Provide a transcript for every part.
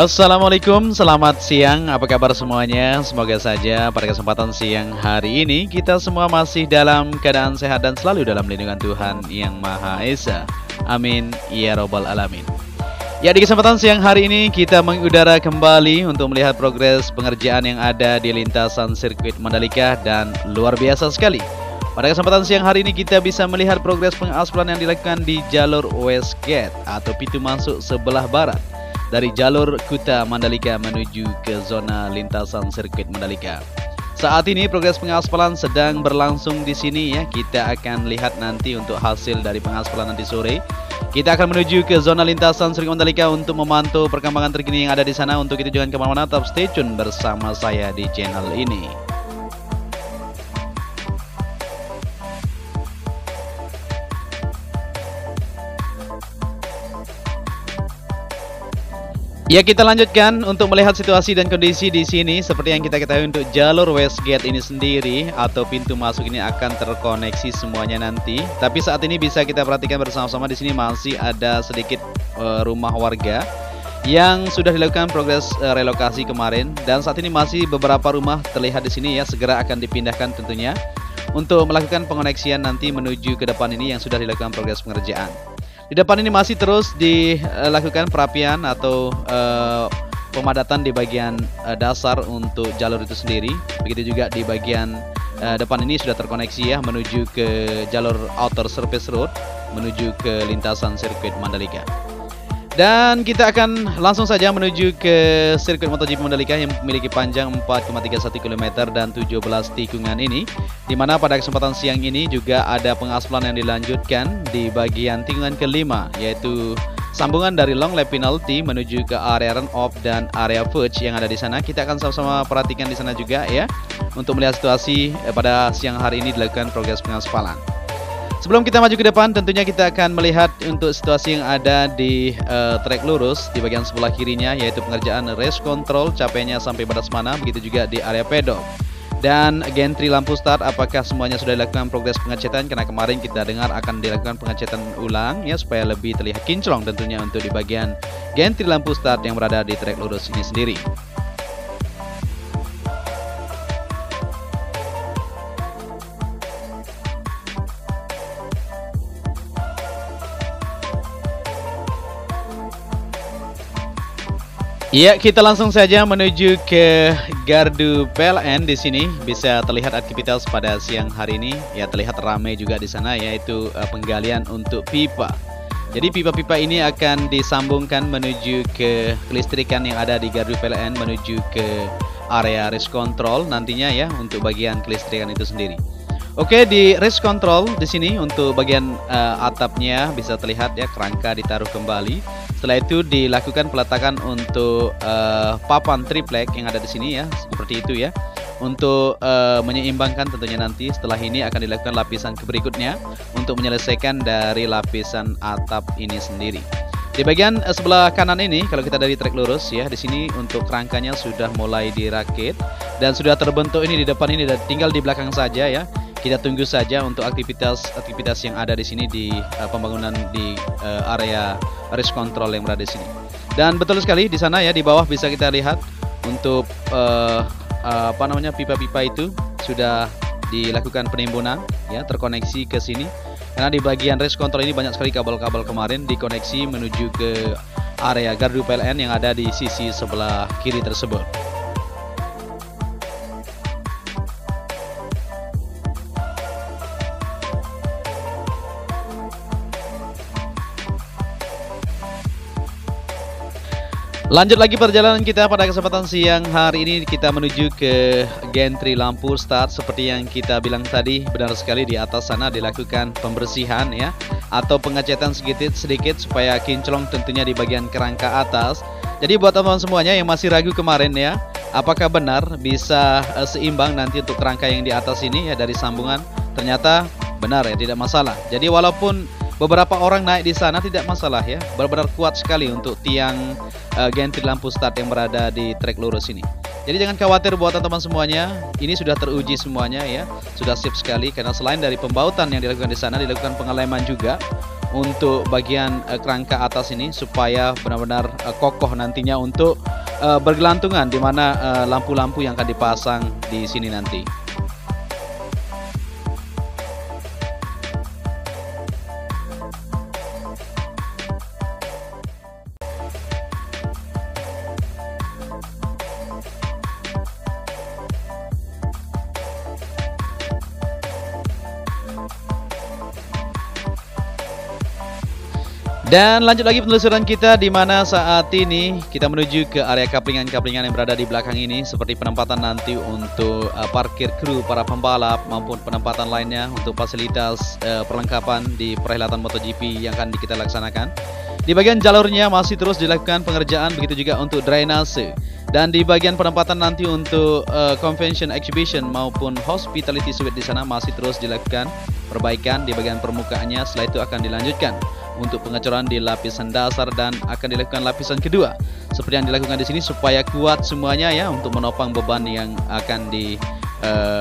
Assalamualaikum, selamat siang, apa kabar semuanya? Semoga saja pada kesempatan siang hari ini kita semua masih dalam keadaan sehat dan selalu dalam lindungan Tuhan Yang Maha Esa. Amin, ya robbal alamin. Ya, di kesempatan siang hari ini kita mengudara kembali untuk melihat progres pengerjaan yang ada di lintasan sirkuit Mandalika dan luar biasa sekali. Pada kesempatan siang hari ini kita bisa melihat progres pengaspalan yang dilakukan di jalur West Gate atau pintu masuk sebelah barat dari jalur Kuta Mandalika menuju ke zona lintasan sirkuit Mandalika. Saat ini progres pengaspalan sedang berlangsung di sini ya. Kita akan lihat nanti untuk hasil dari pengaspalan nanti sore. Kita akan menuju ke zona lintasan sirkuit Mandalika untuk memantau perkembangan terkini yang ada di sana. Untuk itu jangan kemana-mana, tetap stay tune bersama saya di channel ini. Ya, kita lanjutkan untuk melihat situasi dan kondisi di sini. Seperti yang kita ketahui untuk jalur West Gate ini sendiri atau pintu masuk ini akan terkoneksi semuanya nanti. Tapi saat ini bisa kita perhatikan bersama-sama di sini masih ada sedikit rumah warga yang sudah dilakukan progres relokasi kemarin, dan saat ini masih beberapa rumah terlihat di sini ya, segera akan dipindahkan tentunya untuk melakukan pengoneksian nanti menuju ke depan ini yang sudah dilakukan progres pengerjaan. Di depan ini masih terus dilakukan perapian atau pemadatan di bagian dasar untuk jalur itu sendiri. Begitu juga di bagian depan ini sudah terkoneksi ya menuju ke jalur outer surface road menuju ke lintasan sirkuit Mandalika. Dan kita akan langsung saja menuju ke sirkuit MotoGP Mandalika yang memiliki panjang 4,31 km dan 17 tikungan ini, di mana pada kesempatan siang ini juga ada pengaspalan yang dilanjutkan di bagian tikungan kelima, yaitu sambungan dari long lap penalty menuju ke area run off dan area verge yang ada di sana. Kita akan sama-sama perhatikan di sana juga ya, untuk melihat situasi pada siang hari ini dilakukan progres pengaspalan. Sebelum kita maju ke depan, tentunya kita akan melihat untuk situasi yang ada di trek lurus di bagian sebelah kirinya, yaitu pengerjaan race control capainya sampai batas mana, begitu juga di area pedok. Dan gantry lampu start, apakah semuanya sudah dilakukan progres pengecetan? Karena kemarin kita dengar akan dilakukan pengecetan ulang ya, supaya lebih terlihat kinclong tentunya untuk di bagian gantry lampu start yang berada di trek lurus ini sendiri. Ya, kita langsung saja menuju ke gardu PLN. Di sini bisa terlihat aktivitas pada siang hari ini. Ya, terlihat ramai juga di sana, yaitu penggalian untuk pipa. Jadi pipa-pipa ini akan disambungkan menuju ke kelistrikan yang ada di gardu PLN menuju ke area race control nantinya ya, untuk bagian kelistrikan itu sendiri. Oke, di race control di sini untuk bagian atapnya bisa terlihat ya, kerangka ditaruh kembali. Setelah itu dilakukan peletakan untuk papan triplek yang ada di sini ya, seperti itu ya, untuk menyeimbangkan tentunya nanti. Setelah ini akan dilakukan lapisan berikutnya untuk menyelesaikan dari lapisan atap ini sendiri. Di bagian sebelah kanan ini, kalau kita dari trek lurus ya, di sini untuk kerangkanya sudah mulai dirakit dan sudah terbentuk ini di depan ini, dan tinggal di belakang saja ya. Kita tunggu saja untuk aktivitas yang ada di sini di pembangunan di area race control yang berada di sini. Dan betul sekali di sana ya, di bawah bisa kita lihat untuk pipa-pipa itu sudah dilakukan penimbunan ya, terkoneksi ke sini. Karena di bagian race control ini banyak sekali kabel-kabel kemarin dikoneksi menuju ke area gardu PLN yang ada di sisi sebelah kiri tersebut. Lanjut lagi perjalanan kita pada kesempatan siang hari ini. Kita menuju ke gantry lampu start. Seperti yang kita bilang tadi, benar sekali di atas sana dilakukan pembersihan ya, atau pengecetan sedikit supaya kinclong tentunya di bagian kerangka atas. Jadi buat teman-teman semuanya yang masih ragu kemarin ya, apakah benar bisa seimbang nanti untuk kerangka yang di atas ini ya dari sambungan, ternyata benar ya, tidak masalah. Jadi walaupun beberapa orang naik di sana tidak masalah ya, benar-benar kuat sekali untuk tiang gantry lampu start yang berada di trek lurus ini. Jadi jangan khawatir buat teman-teman semuanya, ini sudah teruji semuanya ya, sudah sip sekali. Karena selain dari pembautan yang dilakukan di sana, dilakukan pengeleman juga untuk bagian kerangka atas ini supaya benar-benar kokoh nantinya untuk bergelantungan di mana lampu-lampu yang akan dipasang di sini nanti. Dan lanjut lagi penelusuran kita, di mana saat ini kita menuju ke area kaplingan-kaplingan yang berada di belakang ini, seperti penempatan nanti untuk parkir kru para pembalap maupun penempatan lainnya untuk fasilitas perlengkapan di perhelatan MotoGP yang akan kita laksanakan. Di bagian jalurnya masih terus dilakukan pengerjaan, begitu juga untuk drainase. Dan di bagian penempatan nanti untuk convention exhibition maupun hospitality suite di sana masih terus dilakukan perbaikan di bagian permukaannya. Setelah itu akan dilanjutkan untuk pengecoran di lapisan dasar dan akan dilakukan lapisan kedua seperti yang dilakukan di sini supaya kuat semuanya ya untuk menopang beban yang akan ditopang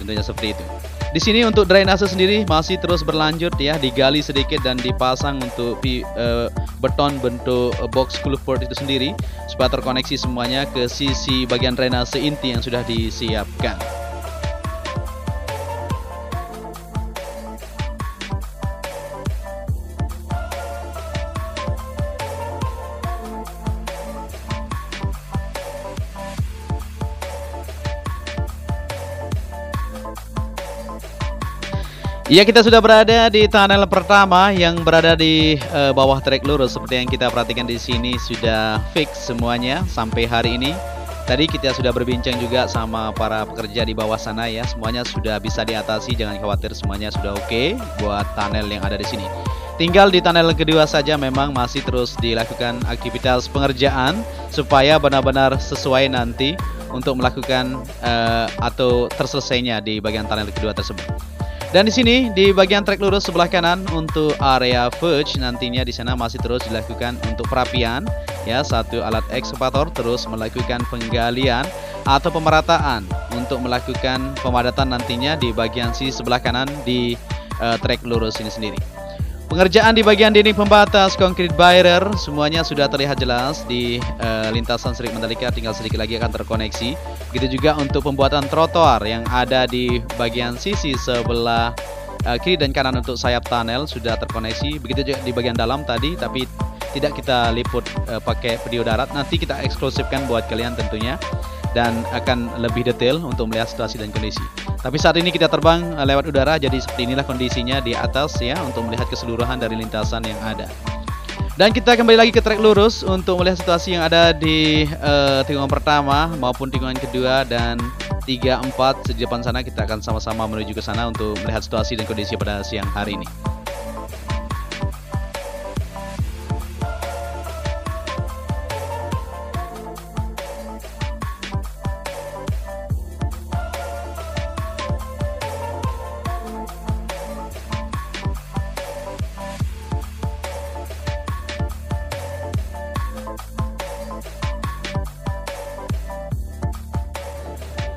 tentunya seperti itu. Di sini untuk drainase sendiri masih terus berlanjut ya, digali sedikit dan dipasang untuk beton bentuk box culvert itu sendiri supaya terkoneksi semuanya ke sisi bagian drainase inti yang sudah disiapkan. Ya, kita sudah berada di tunnel pertama yang berada di bawah trek lurus. Seperti yang kita perhatikan di sini sudah fix semuanya sampai hari ini. Tadi kita sudah berbincang juga sama para pekerja di bawah sana ya. Semuanya sudah bisa diatasi, jangan khawatir, semuanya sudah oke buat tunnel yang ada di sini. Tinggal di tunnel kedua saja memang masih terus dilakukan aktivitas pengerjaan supaya benar-benar sesuai nanti untuk melakukan atau terselesainya di bagian tunnel kedua tersebut. Dan di sini di bagian trek lurus sebelah kanan untuk area verge nantinya di sana masih terus dilakukan untuk perapian ya, satu alat ekskavator terus melakukan penggalian atau pemerataan untuk melakukan pemadatan nantinya di bagian sisi sebelah kanan di trek lurus ini sendiri. Pengerjaan di bagian dinding pembatas concrete barrier semuanya sudah terlihat jelas di lintasan Sirkuit Mandalika, tinggal sedikit lagi akan terkoneksi. Begitu juga untuk pembuatan trotoar yang ada di bagian sisi sebelah kiri dan kanan untuk sayap tunnel sudah terkoneksi. Begitu juga di bagian dalam tadi, tapi tidak kita liput pakai video darat. Nanti kita eksklusifkan buat kalian tentunya dan akan lebih detail untuk melihat situasi dan kondisi. Tapi saat ini kita terbang lewat udara, jadi seperti inilah kondisinya di atas ya untuk melihat keseluruhan dari lintasan yang ada. Dan kita kembali lagi ke trek lurus untuk melihat situasi yang ada di tikungan pertama maupun tikungan kedua dan 3, 4 di depan sana. Kita akan sama-sama menuju ke sana untuk melihat situasi dan kondisi pada siang hari ini.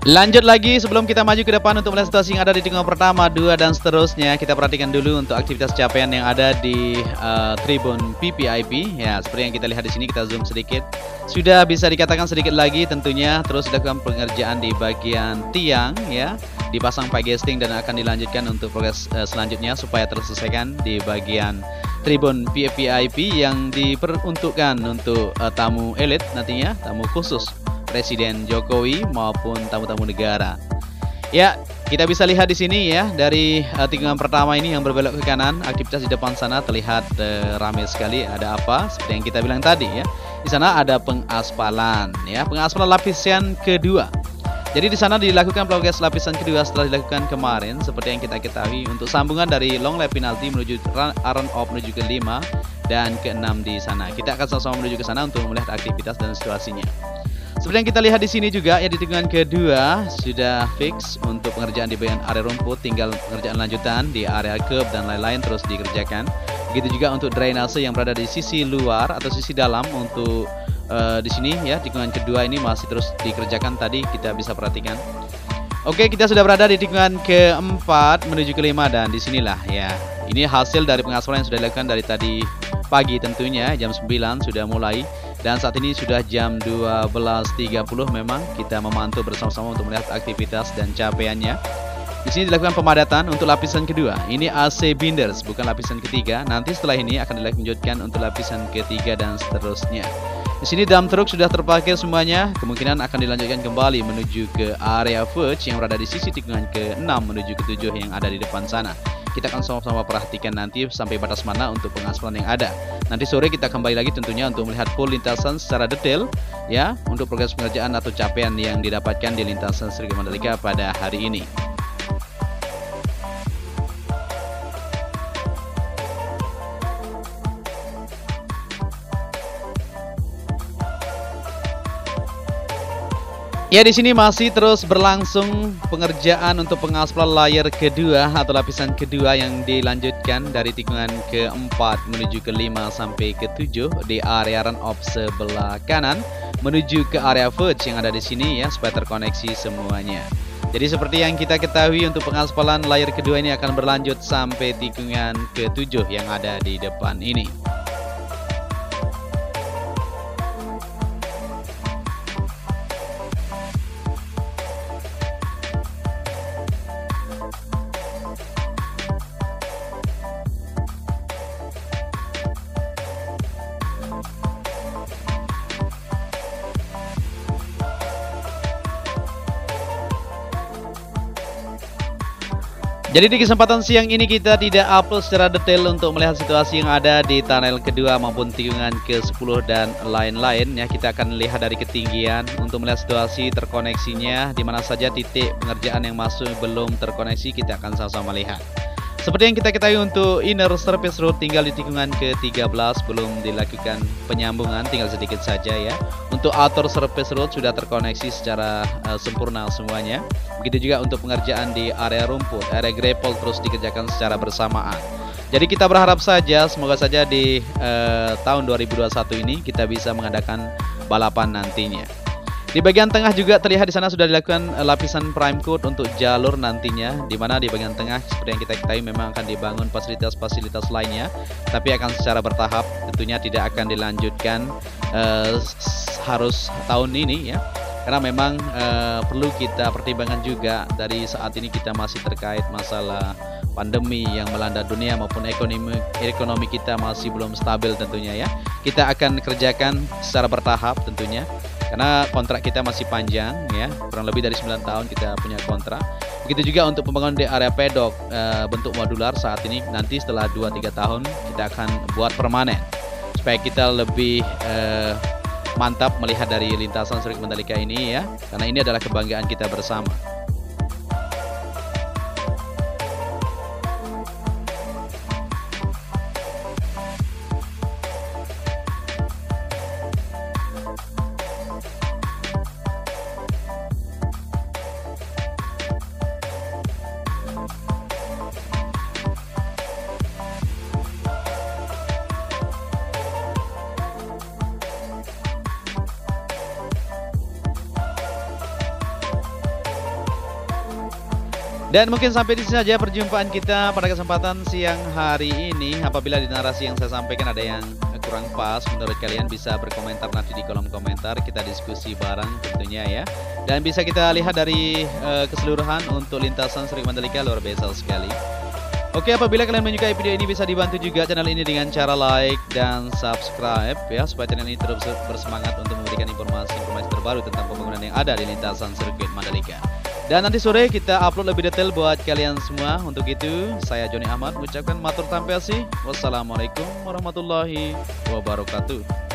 Lanjut lagi sebelum kita maju ke depan untuk melihat situasi yang ada di tikungan pertama, 2 dan seterusnya. Kita perhatikan dulu untuk aktivitas capaian yang ada di tribun PPIP. Ya, seperti yang kita lihat di sini, kita zoom sedikit. Sudah bisa dikatakan sedikit lagi tentunya terus dilakukan pengerjaan di bagian tiang ya, dipasang pipe gesting dan akan dilanjutkan untuk progres selanjutnya supaya terselesaikan di bagian tribun PPIP yang diperuntukkan untuk tamu elit nantinya, tamu khusus Presiden Jokowi maupun tamu-tamu negara. Ya, kita bisa lihat di sini ya dari tikungan pertama ini yang berbelok ke kanan, aktivitas di depan sana terlihat ramai sekali. Ada apa? Seperti yang kita bilang tadi ya. Di sana ada pengaspalan ya, pengaspalan lapisan kedua. Jadi di sana dilakukan progres lapisan kedua setelah dilakukan kemarin seperti yang kita ketahui untuk sambungan dari long lap penalti menuju run off menuju ke 5 dan ke 6 di sana. Kita akan sama-sama menuju ke sana untuk melihat aktivitas dan situasinya. Seperti yang kita lihat di sini juga ya, di tikungan kedua sudah fix untuk pengerjaan di bagian area rumput, tinggal pengerjaan lanjutan di area curb dan lain-lain terus dikerjakan. Begitu juga untuk drainase yang berada di sisi luar atau sisi dalam untuk di sini ya, tikungan kedua ini masih terus dikerjakan, tadi kita bisa perhatikan. Oke, kita sudah berada di tikungan keempat menuju ke 5 dan disinilah ya Ini hasil dari pengaspalan yang sudah dilakukan dari tadi pagi tentunya, jam 9 sudah mulai. Dan saat ini sudah jam 12.30, memang kita memantau bersama-sama untuk melihat aktivitas dan capaiannya. Di sini dilakukan pemadatan untuk lapisan kedua. Ini AC binders, bukan lapisan ketiga. Nanti setelah ini akan dilanjutkan untuk lapisan ketiga dan seterusnya. Di sini dump truk sudah terparkir semuanya. Kemungkinan akan dilanjutkan kembali menuju ke area verge yang berada di sisi tikungan ke-6 menuju ke-7 yang ada di depan sana. Kita akan sama-sama perhatikan nanti sampai batas mana untuk pengaspalan yang ada. Nanti sore kita kembali lagi tentunya untuk melihat full lintasan secara detail ya, untuk progres pengerjaan atau capaian yang didapatkan di lintasan Sirkuit Mandalika pada hari ini. Ya, di sini masih terus berlangsung pengerjaan untuk pengaspalan layer kedua atau lapisan kedua yang dilanjutkan dari tikungan ke-4 menuju ke-5 sampai ke-7 di area run off sebelah kanan menuju ke area verge yang ada di sini ya, supaya terkoneksi semuanya. Jadi seperti yang kita ketahui, untuk pengaspalan layer kedua ini akan berlanjut sampai tikungan ke-7 yang ada di depan ini. Jadi di kesempatan siang ini kita tidak upload secara detail untuk melihat situasi yang ada di tunnel kedua maupun tikungan ke-10 dan lain-lain ya. Kita akan lihat dari ketinggian untuk melihat situasi terkoneksinya, di mana saja titik pengerjaan yang masuk belum terkoneksi, kita akan sama-sama lihat. Seperti yang kita ketahui, untuk inner surface road tinggal di tikungan ke-13 belum dilakukan penyambungan, tinggal sedikit saja ya. Untuk outer surface road sudah terkoneksi secara sempurna semuanya. Begitu juga untuk pengerjaan di area rumput, area gravel terus dikerjakan secara bersamaan. Jadi kita berharap saja, semoga saja di tahun 2021 ini kita bisa mengadakan balapan nantinya. Di bagian tengah juga terlihat di sana sudah dilakukan lapisan prime coat untuk jalur nantinya, di mana di bagian tengah seperti yang kita ketahui memang akan dibangun fasilitas-fasilitas lainnya, tapi akan secara bertahap, tentunya tidak akan dilanjutkan harus tahun ini ya. Karena memang perlu kita pertimbangkan juga, dari saat ini kita masih terkait masalah pandemi yang melanda dunia maupun ekonomi kita masih belum stabil tentunya ya. Kita akan kerjakan secara bertahap tentunya, karena kontrak kita masih panjang ya, kurang lebih dari 9 tahun kita punya kontrak. Begitu juga untuk pembangunan di area pedok bentuk modular saat ini, nanti setelah 2-3 tahun kita akan buat permanen supaya kita lebih mantap melihat dari lintasan Sirkuit Mandalika ini ya, karena ini adalah kebanggaan kita bersama. Dan mungkin sampai di sini saja perjumpaan kita pada kesempatan siang hari ini. Apabila di narasi yang saya sampaikan ada yang kurang pas menurut kalian, bisa berkomentar nanti di kolom komentar, kita diskusi bareng tentunya ya. Dan bisa kita lihat dari keseluruhan untuk lintasan Sirkuit Mandalika, luar biasa sekali. Oke, apabila kalian menyukai video ini, bisa dibantu juga channel ini dengan cara like dan subscribe ya, supaya channel ini terus bersemangat untuk memberikan informasi-informasi terbaru tentang pembangunan yang ada di lintasan Sirkuit Mandalika. Dan nanti sore kita upload lebih detail buat kalian semua. Untuk itu, saya Joni Ahmad mengucapkan matur tampil sih. Wassalamualaikum warahmatullahi wabarakatuh.